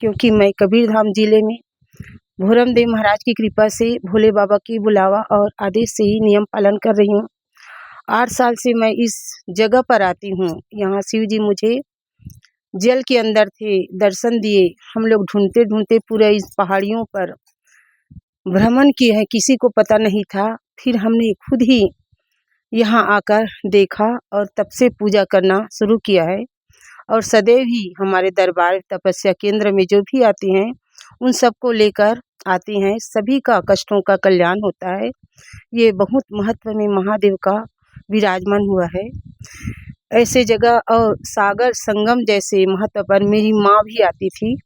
क्योंकि मैं कबीरधाम जिले में भोरम देव महाराज की कृपा से भोले बाबा की बुलावा और आदेश से ही नियम पालन कर रही हूँ। 8 साल से मैं इस जगह पर आती हूँ। यहाँ शिव जी मुझे जल के अंदर थे, दर्शन दिए। हम लोग ढूंढते ढूंढते पूरे इस पहाड़ियों पर भ्रमण किए हैं, किसी को पता नहीं था। फिर हमने खुद ही यहाँ आकर देखा और तब से पूजा करना शुरू किया है। और सदैव ही हमारे दरबार तपस्या केंद्र में जो भी आते हैं उन सबको लेकर आते हैं, सभी का कष्टों का कल्याण होता है। ये बहुत महत्व में महादेव का विराजमान हुआ है। ऐसे जगह और सागर संगम जैसे महत्व पर मेरी माँ भी आती थी।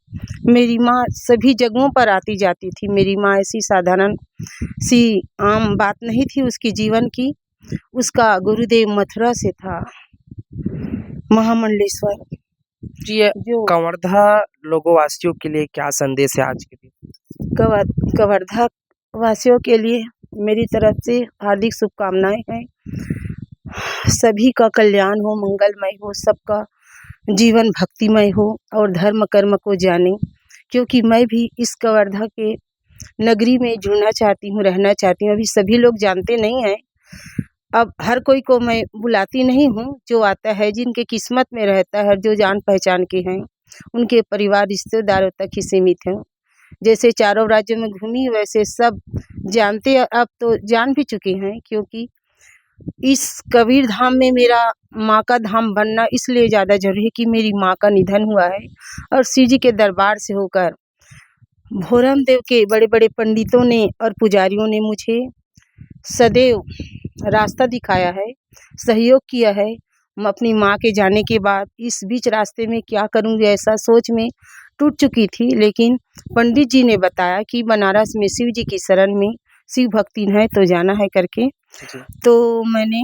मेरी माँ सभी जगहों पर आती जाती थी। मेरी माँ ऐसी साधारण सी आम बात नहीं थी उसकी जीवन की। उसका गुरुदेव मथुरा से था, महामंडलेश्वर। जी, ये जो कवर्धा लोगों वासियों के लिए क्या संदेश है आज के दिन? कवर्धा वासियों के लिए मेरी तरफ से हार्दिक शुभकामनाएं हैं। सभी का कल्याण हो, मंगलमय हो, सबका जीवन भक्तिमय हो और धर्म कर्म को जाने। क्योंकि मैं भी इस कवर्धा के नगरी में जुड़ना चाहती हूँ, रहना चाहती हूँ। अभी सभी लोग जानते नहीं हैं। अब हर कोई को मैं बुलाती नहीं हूँ। जो आता है, जिनके किस्मत में रहता है, जो जान पहचान के हैं, उनके परिवार रिश्तेदारों तक ही सीमित हैं। जैसे चारों राज्यों में घूमी वैसे सब जानते, अब तो जान भी चुके हैं। क्योंकि इस कबीर धाम में मेरा माँ का धाम बनना इसलिए ज़्यादा जरूरी है कि मेरी माँ का निधन हुआ है और शिव जी के दरबार से होकर भोरम देव के बड़े बड़े पंडितों ने और पुजारियों ने मुझे सदैव रास्ता दिखाया है, सहयोग किया है। मैं अपनी माँ के जाने के बाद इस बीच रास्ते में क्या करूँगी ऐसा सोच में टूट चुकी थी। लेकिन पंडित जी ने बताया कि बनारस में शिव जी की शरण में शिव भक्ति है तो जाना है करके। जी। तो मैंने